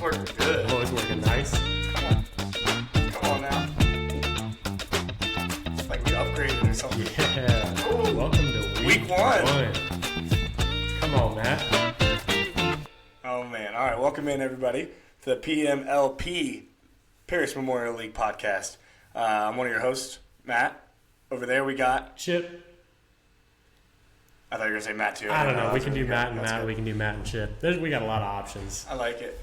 working good. Oh, it's working nice. Come on now. It's like we upgraded or something. Yeah. Ooh. Welcome to Week one. Come on, Matt. Oh, man. All right. Welcome in, everybody, to the PMLP, Paris Memorial League podcast. I'm one of your hosts, Matt. Over there we got... Chip. I thought you were going to say Matt, too. I don't know. We can do Matt and That's Matt. good. We can do Matt and Chip. We got a lot of options. I like it.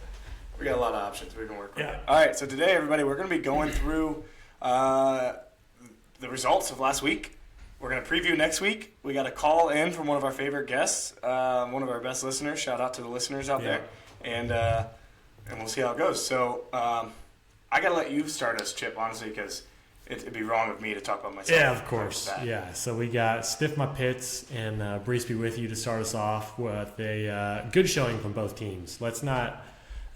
We got a lot of options we can work with. Yeah. All right, so today, everybody, we're going to be going through the results of last week. We're going to preview next week. We got a call in from one of our favorite guests, one of our best listeners. Shout out to the listeners out there. And we'll see how it goes. So I got to let you start us, Chip, honestly, because it'd be wrong of me to talk about myself. Yeah, of course. Yeah, so we got Stiff My Pits and Brees Be With You to start us off with a good showing from both teams. Let's not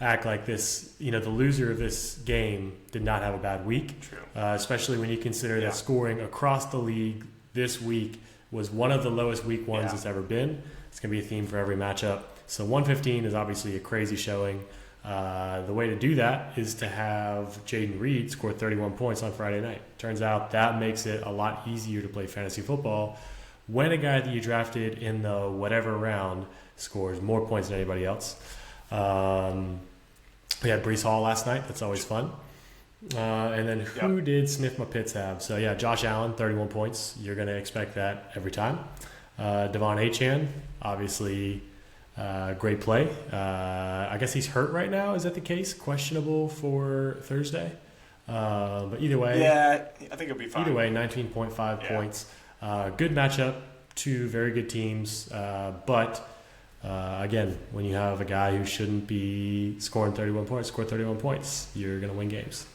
act like this, the loser of this game did not have a bad week. True. Especially when you consider that scoring across the league this week was one of the lowest week ones it's ever been. It's going to be a theme for every matchup. So 115 is obviously a crazy showing. The way to do that is to have Jaden Reed score 31 points on Friday night. Turns out that makes it a lot easier to play fantasy football when a guy that you drafted in the whatever round scores more points than anybody else. We had Brees Hall last night. That's always fun. And then who did Sniff My Pits have? So, yeah, Josh Allen, 31 points. You're going to expect that every time. Devon Achane, obviously great play. I guess he's hurt right now. Is that the case? Questionable for Thursday? But either way. Yeah, I think it'll be fine. Either way, 19.5 points. Good matchup. Two very good teams. But, again, when you have a guy who shouldn't be scoring 31 points, score 31 points, you're going to win games.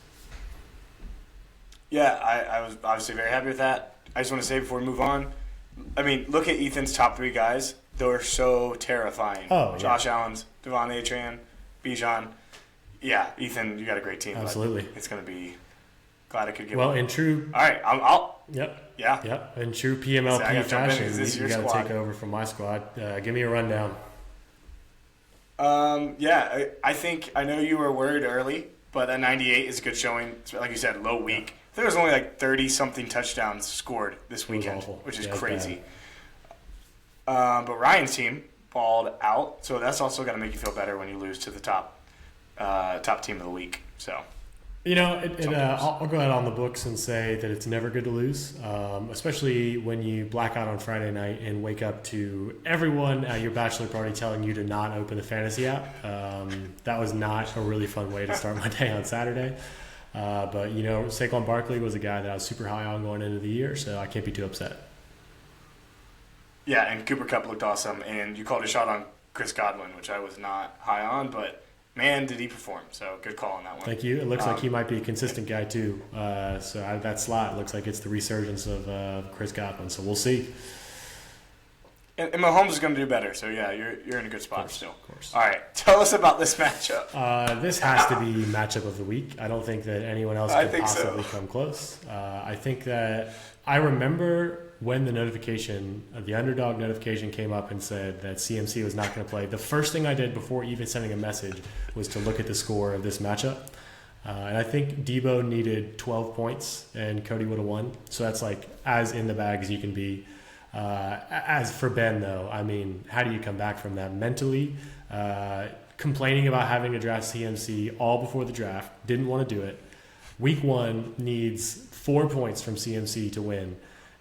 Yeah, I was obviously very happy with that. I just want to say before we move on, I mean, look at Ethan's top three guys. They're so terrifying. Oh, yeah. Josh Allen's, Devon Achane, Bijan. Yeah, Ethan, you got a great team. Absolutely. It's going to be glad I could get well, one. in true. All right, I'll. Yep. Yeah. Yep. In true PMLP fashion, you got to take over from my squad. Give me a rundown. I think I know you were worried early, but that 98 is a good showing. Like you said, low week. I think there was only like 30-something touchdowns scored this weekend, which is crazy. But Ryan's team balled out, so that's also got to make you feel better when you lose to the top team of the week. So, I'll go ahead on the books and say that it's never good to lose, especially when you black out on Friday night and wake up to everyone at your bachelor party telling you to not open the fantasy app. That was not a really fun way to start my day on Saturday. But Saquon Barkley was a guy that I was super high on going into the year, so I can't be too upset. Yeah, and Cooper Kupp looked awesome, and you called a shot on Chris Godwin, which I was not high on, but man, did he perform. So good call on that one. Thank you. It looks like he might be a consistent guy too. So out of that slot, it looks like it's the resurgence of Chris Godwin, so we'll see. And Mahomes is going to do better, so yeah, you're in a good spot still. Of course. All right, tell us about this matchup. This has to be matchup of the week. I don't think that anyone else could possibly come close. I think that I remember when the underdog notification came up and said that CMC was not going to play. The first thing I did before even sending a message was to look at the score of this matchup. And I think Debo needed 12 points, and Cody would have won. So that's like as in the bag as you can be. As for Ben, though, I mean, how do you come back from that mentally? Complaining about having to draft CMC all before the draft, didn't want to do it. Week one needs 4 points from CMC to win,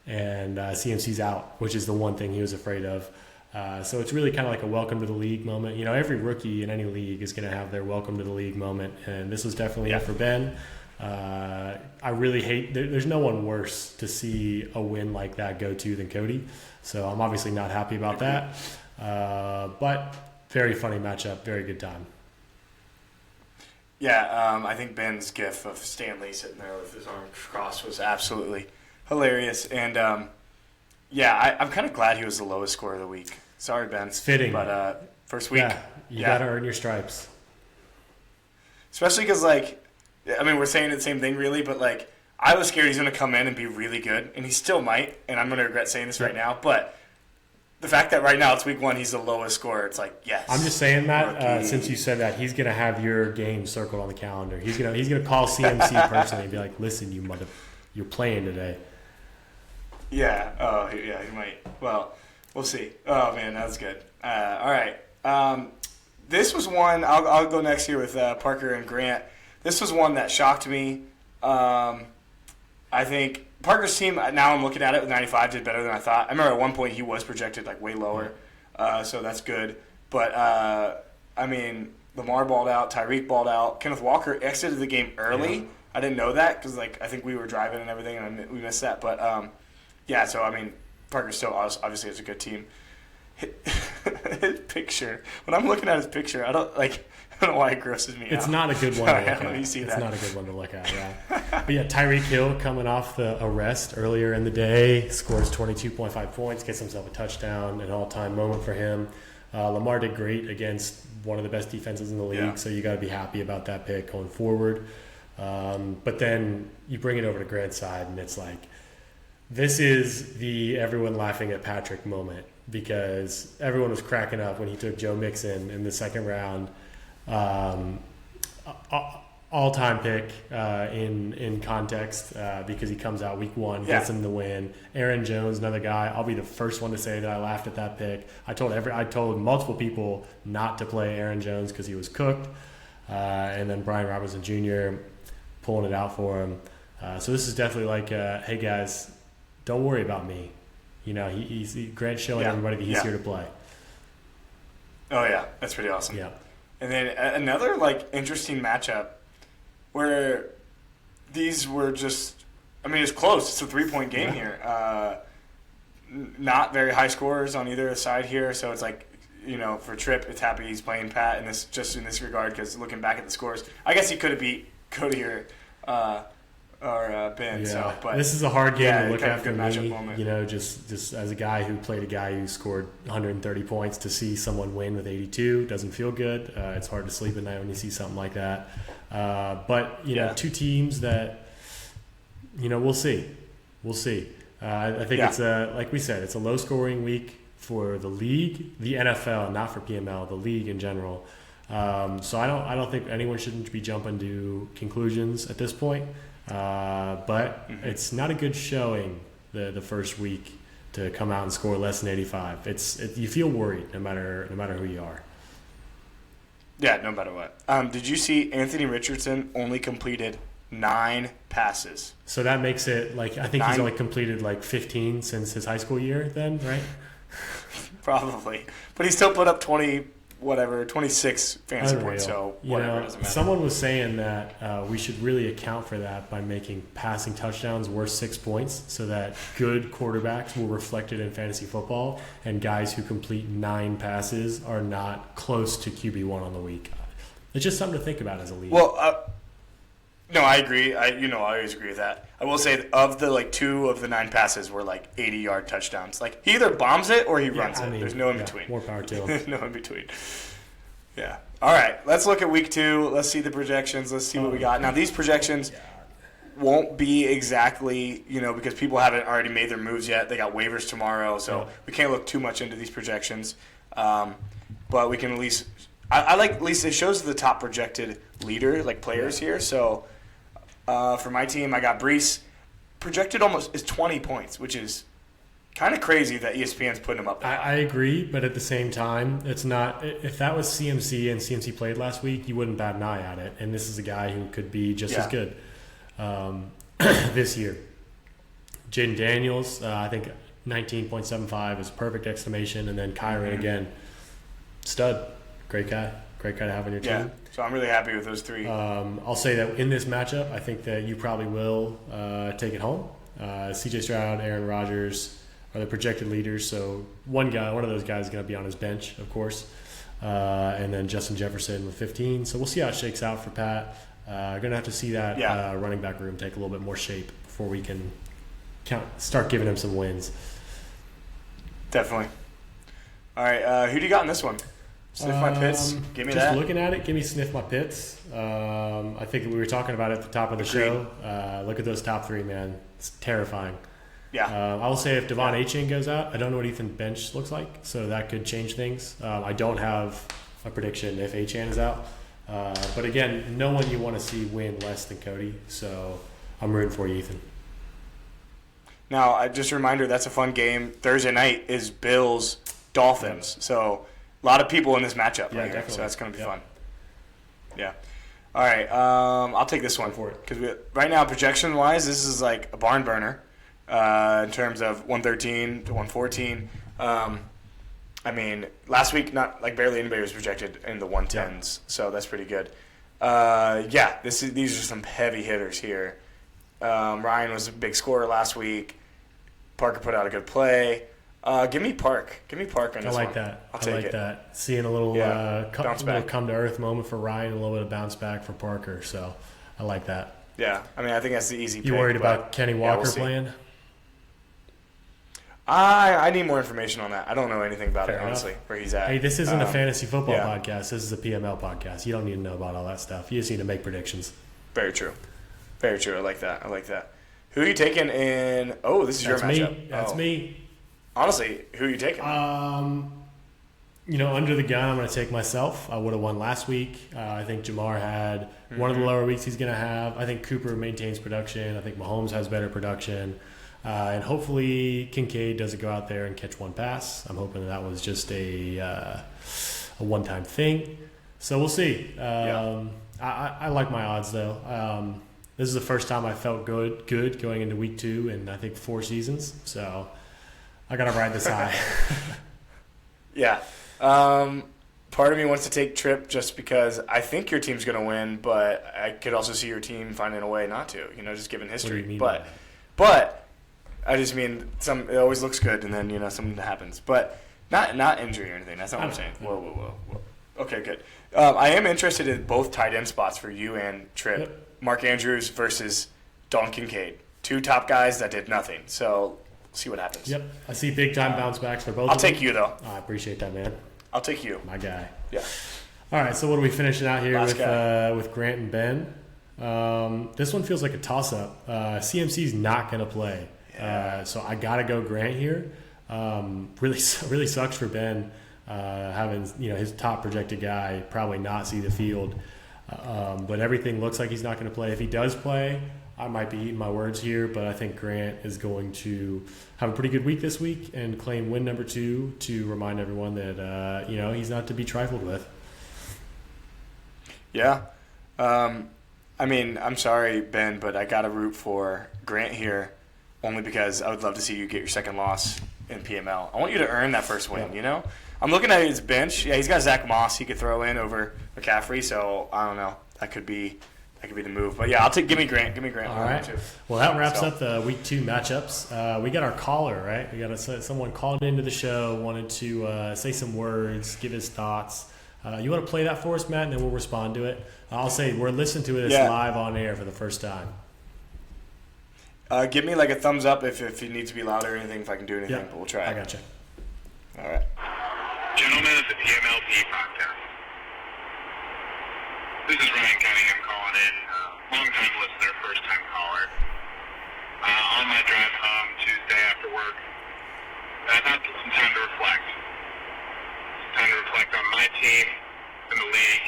and CMC's out, which is the one thing he was afraid of. So it's really kind of like a welcome to the league moment. Every rookie in any league is going to have their welcome to the league moment, and this was definitely it for Ben. I really hate there's no one worse to see a win like that go to than Cody, so I'm obviously not happy about that, but very funny matchup, very good time. I think Ben's gif of Stanley sitting there with his arms crossed was absolutely hilarious, and I'm kind of glad he was the lowest score of the week. Sorry, Ben. It's fitting, but first week, you gotta earn your stripes, especially because we're saying the same thing really, but I was scared he's going to come in and be really good, and he still might, and I'm going to regret saying this right now, but the fact that right now it's week 1, he's the lowest scorer. It's like, yes. I'm just saying that since you said that, he's gonna have your game circled on the calendar. He's gonna call CMC personally and be like, "Listen, you're playing today." Yeah. Oh, yeah. He might. Well, we'll see. Oh man, that's good. All right. This was one. I'll go next here with Parker and Grant. This was one that shocked me. I think Parker's team, now I'm looking at it with 95, did better than I thought. I remember at one point he was projected like way lower, so that's good. But, I mean, Lamar balled out, Tyreek balled out. Kenneth Walker exited the game early. Yeah. I didn't know that because like, I think we were driving and everything, and we missed that. But, yeah, so, I mean, Parker still obviously has a good team. His picture, when I'm looking at his picture, I don't know why it grosses me out. It's not a good one to look at. It's not a good one to look at, yeah. But yeah, Tyreek Hill coming off the arrest earlier in the day, scores 22.5 points, gets himself a touchdown, an all-time moment for him. Lamar did great against one of the best defenses in the league, so you got to be happy about that pick going forward. But then you bring it over to Grant's side, and it's like, this is the everyone laughing at Patrick moment, because everyone was cracking up when he took Joe Mixon in the second round. All-time pick in context because he comes out week 1, gets him the win. Aaron Jones, another guy. I'll be the first one to say that I laughed at that pick. I told multiple people not to play Aaron Jones because he was cooked, and then Brian Robinson Jr. pulling it out for him. So this is definitely like, hey guys, don't worry about me. You know, Grant's showing everybody that he's here to play. Oh yeah, that's pretty awesome. Yeah. And then another like interesting matchup where these were just, I mean, it's close. It's a 3-point game here. Not very high scorers on either side here. So it's like, you know, for Tripp, it's happy he's playing Pat in this regard, because looking back at the scores, I guess he could have beat Cody or Ben. Yeah. So, but this is a hard game to look at for me. Moment. You know, just as a guy who played a guy who scored 130 points, to see someone win with 82 doesn't feel good. It's hard to sleep at night when you see something like that. But you know, two teams that, you know, we'll see. I think it's like we said, it's a low scoring week for the league, the NFL, not for PML, the league in general. So I don't think anyone shouldn't be jumping to conclusions at this point. But it's not a good showing the first week to come out and score less than 85. You feel worried no matter who you are. Yeah, no matter what. Did you see Anthony Richardson only completed 9 passes? So that makes it like, I think he's only completed like 15 since his high school year then, right? Probably. But he still put up 26 fantasy points, so whatever, doesn't matter. Someone was saying that we should really account for that by making passing touchdowns worth 6 points, so that good quarterbacks will reflect it in fantasy football, and guys who complete 9 passes are not close to QB1 on the week. It's just something to think about as a league. Well, no, I agree. I always agree with that. I will say, of the 2 of the 9 passes were 80-yard touchdowns. Like, he either bombs it or he runs it. There's no in between. More power to him. There's no in between. Yeah. All right. Let's look at week 2. Let's see the projections. Let's see what we got. Now, these projections won't be exactly, because people haven't already made their moves yet. They got waivers tomorrow, so we can't look too much into these projections. But we can at least – I like at least it shows the top projected leader, players here. So – for my team, I got Brees. Projected almost is 20 points, which is kind of crazy that ESPN's putting him up there. I agree, but at the same time, it's not. If that was CMC and CMC played last week, you wouldn't bat an eye at it. And this is a guy who could be just as good this year. Jaden Daniels, I think 19.75 is a perfect estimation. And then Kyron again, stud, great guy to have on your team. Yeah. So I'm really happy with those 3. I'll say that in this matchup, I think that you probably will take it home. C.J. Stroud, Aaron Rodgers are the projected leaders. So one of those guys is going to be on his bench, of course. And then Justin Jefferson with 15. So we'll see how it shakes out for Pat. Going to have to see that running back room take a little bit more shape before we can start giving him some wins. Definitely. All right, who do you got in this one? Sniff my pits. Give me that. Just looking at it, give me sniff my pits. I think we were talking about it at the top of the show. Look at those top 3, man. It's terrifying. Yeah. I will say if Devon Achane goes out, I don't know what Ethan's bench looks like, so that could change things. I don't have a prediction if Achane is out. But again, no one you want to see win less than Cody, so I'm rooting for you, Ethan. Now, just a reminder, that's a fun game. Thursday night is Bills-Dolphins, so a lot of people in this matchup right here, so that's going to be fun. Yeah. All right, I'll take this one for it because right now, projection-wise, this is like a barn burner in terms of 113 to 114. I mean, last week, not like barely anybody was projected in the 110s, so that's pretty good. These are some heavy hitters here. Ryan was a big scorer last week. Parker put out a good play. Give me Park. Give me Park on this one. I like that. I'll take it. That. Seeing a little come to earth moment for Ryan, a little bit of bounce back for Parker. So I like that. Yeah, I mean, I think that's the easy pick. You worried about Kenny Walker playing? I need more information on that. I don't know anything about it, honestly, where he's at. Hey, this isn't a fantasy football podcast. This is a PML podcast. You don't need to know about all that stuff. You just need to make predictions. Very true. Very true. I like that. Who are you taking in? Oh, this is your matchup. That's me. Honestly, who are you taking? Under the gun, I'm going to take myself. I would have won last week. I think Jamar had one of the lower weeks he's going to have. I think Cooper maintains production. I think Mahomes has better production. And hopefully Kincaid doesn't go out there and catch one pass. I'm hoping that was just a one-time thing. So we'll see. I like my odds, though. This is the first time I felt good going into week 2 in, I think, 4 seasons. So I got to ride this high. Yeah. Part of me wants to take Tripp just because I think your team's going to win, but I could also see your team finding a way not to, just given history. What do you mean But I just mean it always looks good, and then something happens, but not injury or anything. That's not what I'm saying. Whoa. Okay, good. I am interested in both tight end spots for you and Tripp. Yep. Mark Andrews versus Dalton Kincaid, 2 top guys that did nothing. So we'll see what happens. Yep, I see big time bounce backs for both. I'll take you though. I appreciate that, man. I'll take you, my guy. Yeah. All right, so what are we finishing out here with Grant and Ben? This one feels like a toss-up. CMC's not going to play. So I got to go Grant here. Really sucks for Ben having his top projected guy probably not see the field. But everything looks like he's not going to play. If he does play, I might be eating my words here, but I think Grant is going to have a pretty good week this week and claim win number 2 to remind everyone that he's not to be trifled with. Yeah. I'm sorry, Ben, but I got to root for Grant here only because I would love to see you get your second loss in PML. I want you to earn that first win, I'm looking at his bench. Yeah, he's got Zach Moss he could throw in over McCaffrey, so I don't know. That could be the move. But yeah, give me Grant. All right. Too. Well, that wraps up the week 2 matchups. We got our caller, right? We got someone called into the show, wanted to say some words, give his thoughts. You want to play that for us, Matt, and then we'll respond to it. I'll say we're listening to this live on air for the first time. Give me like a thumbs up if it needs to be louder or anything, if I can do anything, but we'll try. I got you. All right. Gentlemen of the PMLP podcast. This is Ryan Cunningham calling in, long-time listener, first-time caller. On my drive home Tuesday after work, I thought this was some time to reflect. Some time to reflect on my team, and the league,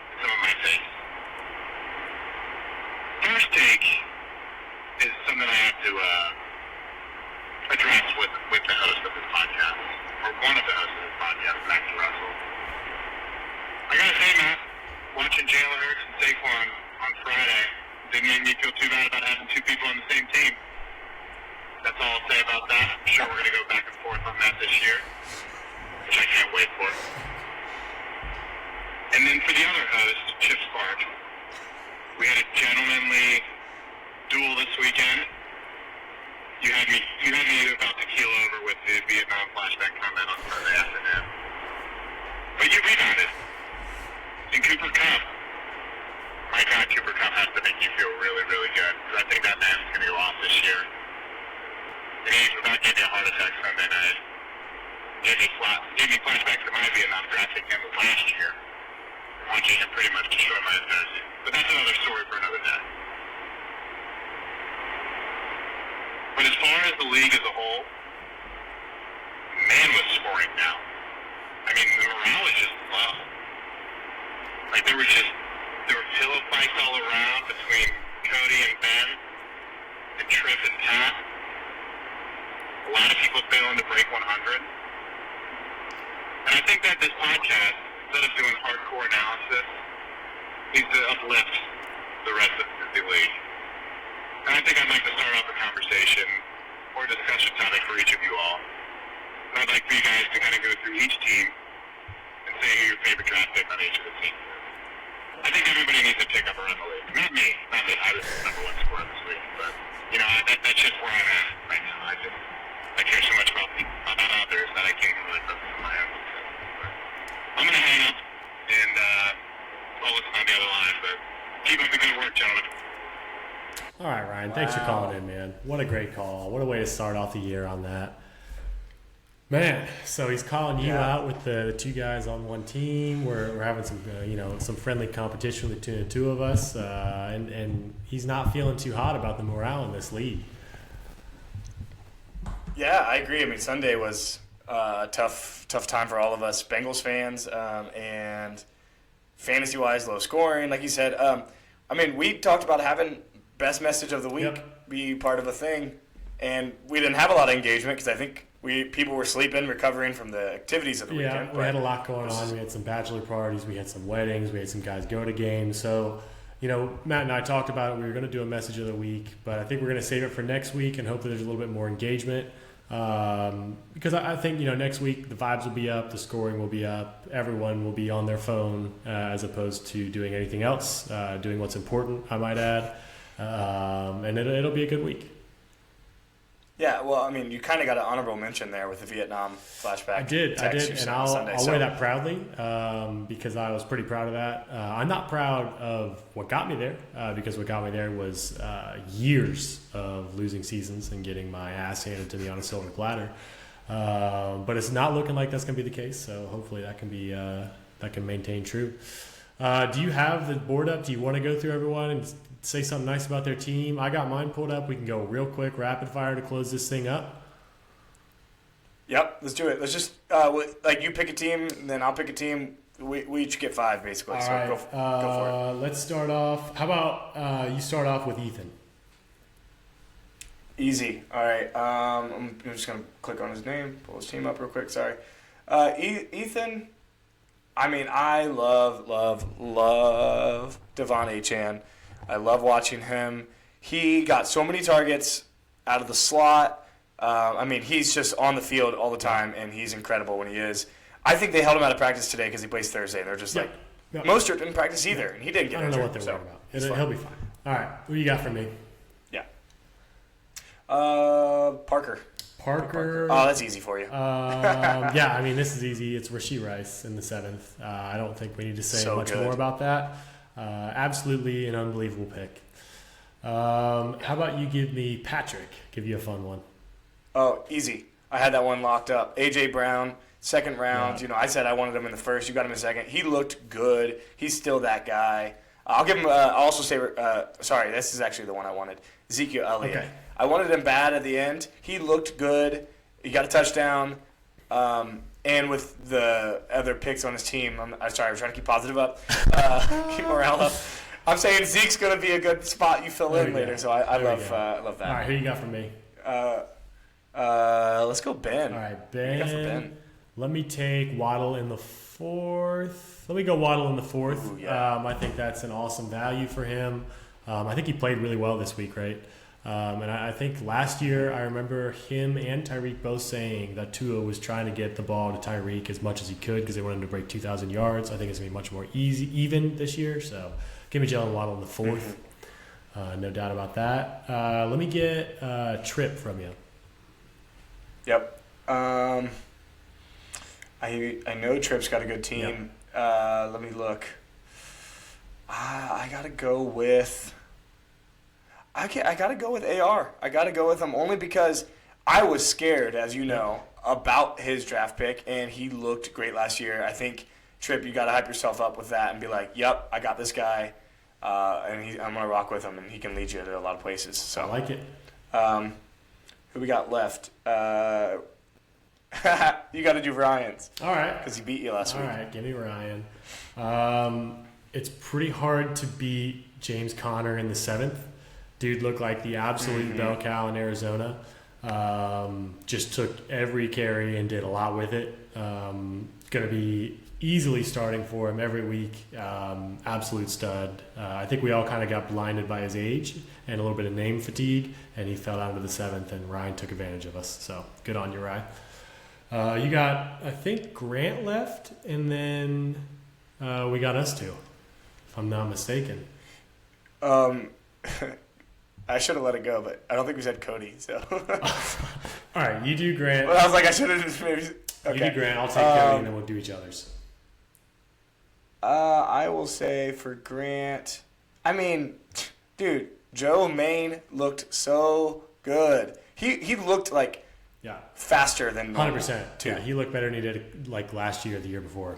and some of my takes. First take is something I have to address with the host of this podcast, or one of the hosts of this podcast, Max Russell. I gotta say, Matt, watching Jalen Hurts and Saquon on Friday didn't make me feel too bad about having 2 people on the same team. That's all I'll say about that. I'm sure we're gonna go back and forth on that this year, which I can't wait for. And then for the other host, Chip Spark, we had a gentlemanly duel this weekend. You had me about to keel over with the Vietnam flashback comment on Sunday afternoon. But you rebounded. And Cooper Kupp. My God, Cooper Kupp has to make you feel really, really good. Because I think that man's going to go off this year. And he about gave me a heart attack Sunday night. Gave me flashbacks to my Vietnam drafting him last year. Watching him pretty much destroy my fantasy. But that's another story for another day. But as far as the league as a whole, man was scoring now. I mean, the morale was just low. Like, there were pillow fights all around between Cody and Ben and Tripp and Pat. A lot of people failing to break 100. And I think that this podcast, instead of doing hardcore analysis, needs to uplift the rest of the league. And I think I'd like to start off a conversation or a discussion topic for each of you all. And I'd like for you guys to kind of go through each team and say who your favorite draft pick on each of the teams is. I think everybody needs to pick up around the league. Not me. I was the number one scorer this week. But, that's just where I'm at right now. I care so much about others that I can't really focus on my own. But I'm going to hang up and I'll listen on the other line. But keep up the good work, gentlemen. All right, Ryan. Thanks for calling in, man. What a great call. What a way to start off the year on that. Man, so he's calling you out with the two guys on one team. We're having some, some friendly competition between the two of us, and he's not feeling too hot about the morale in this league. Yeah, I agree. I mean, Sunday was a tough time for all of us Bengals fans, and fantasy-wise, low scoring, like you said. I mean, we talked about having best message of the week be part of a thing, and we didn't have a lot of engagement because I think people were sleeping, recovering from the activities of the weekend. Yeah, we had a lot going on. We had some bachelor parties, we had some weddings, we had some guys go to games. So, Matt and I talked about it. We were going to do a message of the week, but I think we're going to save it for next week and hopefully there's a little bit more engagement. Because I think, next week the vibes will be up, the scoring will be up, everyone will be on their phone as opposed to doing anything else, doing what's important, I might add. And it'll be a good week. Yeah, well, I mean, you kind of got an honorable mention there with the Vietnam flashback. I did, and I'll wear that proudly because I was pretty proud of that. I'm not proud of what got me there because what got me there was years of losing seasons and getting my ass handed to me on a silver platter. But it's not looking like that's going to be the case, so hopefully that can maintain true. Do you have the board up? Do you want to go through everyone and say something nice about their team? I got mine pulled up. We can go real quick, rapid fire to close this thing up. Yep, let's do it. Let's just you pick a team, and then I'll pick a team. We each get 5 basically. All so right. go for it. Let's start off. How about you start off with Ethan? Easy. All right. I'm just gonna click on his name, pull his team up real quick. Sorry, Ethan. I mean, I love Devon Achane. I love watching him. He got so many targets out of the slot. I mean, he's just on the field all the time, and he's incredible when he is. I think they held him out of practice today because he plays Thursday. They're just Mostert didn't practice either, and he didn't get injured. I don't know what they're worried about. He'll be fine. All right, what do you got for me? Yeah. Parker. Oh, that's easy for you. Yeah, I mean, this is easy. It's Rashee Rice in the 7th. I don't think we need to say much more about that. Absolutely an unbelievable pick. How about you give me Patrick? Give you a fun one. Oh, easy. I had that one locked up. A.J. Brown, second round. Yeah. I said I wanted him in the first. You got him in the second. He looked good. He's still that guy. I'll give him I'll also say, sorry, this is actually the one I wanted. Ezekiel Elliott. Okay. I wanted him bad at the end. He looked good. He got a touchdown. And with the other picks on his team, I'm sorry, I'm trying to keep positive up, keep morale up. I'm saying Zeke's going to be a good spot you fill in later, so I love that. All right, who you got for me? Let's go Ben. All right, Ben. Let me take Waddle in the 4th. Let me go Waddle in the 4th. Ooh, yeah. I think that's an awesome value for him. I think he played really well this week, right? And I think last year I remember him and Tyreek both saying that Tua was trying to get the ball to Tyreek as much as he could because they wanted him to break 2,000 yards. I think it's going to be much more even this year. So give me Jalen Waddle in the 4th. No doubt about that. Let me get Tripp from you. Yep. I know Tripp's got a good team. Yep. Let me look. I got to go with... I got to go with AR. I got to go with him only because I was scared, as you know, about his draft pick, and he looked great last year. I think, Tripp, you got to hype yourself up with that and be like, yep, I got this guy, and I'm going to rock with him, and he can lead you to a lot of places. So I like it. Who we got left? You got to do Ryan's. All right. Because he beat you last week. All right, give me Ryan. It's pretty hard to beat James Conner in the 7th. Dude looked like the absolute bell cow in Arizona. Just took every carry and did a lot with it. Going to be easily starting for him every week. Absolute stud. I think we all kind of got blinded by his age and a little bit of name fatigue, and he fell down to the 7th, and Ryan took advantage of us. So good on you, Ryan. You got, I think, Grant left, and then we got us two, if I'm not mistaken. I should have let it go, but I don't think we said Cody. So. All right, you do Grant. Well, I was like, I should have just maybe. Okay. You do Grant. I'll take Cody, and then we'll do each other's. I will say for Grant, I mean, dude, Joe Maine looked so good. He looked like faster than normal. 100%. Too. Yeah, he looked better than he did like last year or the year before.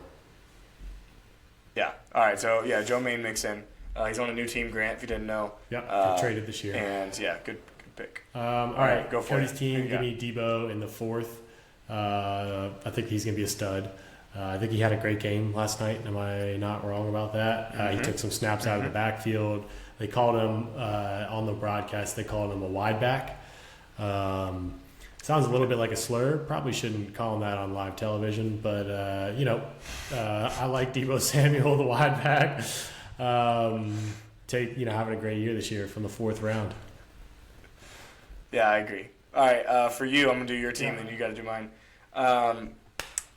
Yeah. All right. So yeah, Joe Maine mixed in. He's on a new team, Grant. If you didn't know. Yep. Traded this year. And yeah, good pick. All right, go for Cody's it. team. Give me Debo in the 4th. I think he's gonna be a stud. I think he had a great game last night. Am I not wrong about that? He took some snaps out of the backfield. They called him on the broadcast. They called him a wide back. Sounds a little bit like a slur. Probably shouldn't call him that on live television. But I like Debo Samuel, the wide back. Having a great year this year from the 4th round. Yeah, I agree. All right, for you, I'm gonna do your team, and you got to do mine.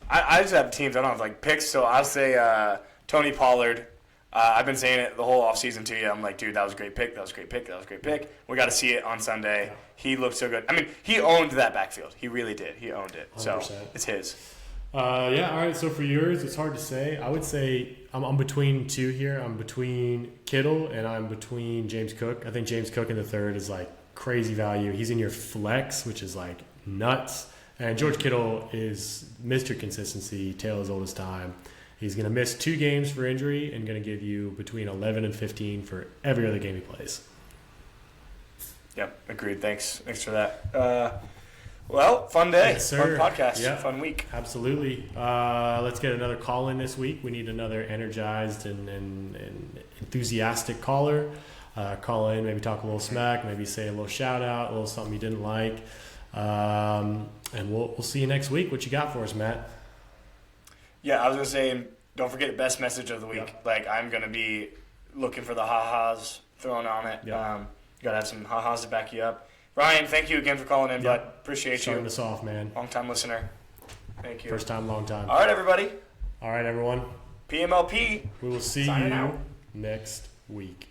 I just have teams. I don't have like picks, so I'll say Tony Pollard. I've been saying it the whole offseason to you. I'm like, dude, that was a great pick. That was a great pick. That was a great pick. We got to see it on Sunday. Yeah. He looked so good. I mean, he owned that backfield. He really did. He owned it. 100%. So it's his. All right. So for yours, it's hard to say. I would say I'm between two here. I'm between Kittle and I'm between James Cook. I think James Cook in the 3rd is like crazy value. He's in your flex, which is like nuts. And George Kittle is Mr. Consistency, tale as old as time. He's going to miss 2 games for injury and going to give you between 11 and 15 for every other game he plays. Yep, agreed. Thanks for that. Well, fun day, yes, sir. Fun podcast, Fun week. Absolutely. Let's get another call in this week. We need another energized and enthusiastic caller. Call in, maybe talk a little smack, maybe say a little shout out, a little something you didn't like. And we'll see you next week. What you got for us, Matt? Yeah, I was going to say, don't forget best message of the week. Yep. Like, I'm going to be looking for the ha-has thrown on it. Yep. You got to have some ha-has to back you up. Ryan, thank you again for calling in, bud. Appreciate Starting us off, man. Long-time listener. Thank you. First time, long time. All right, everybody. All right, everyone. PMLP. We will see you next week.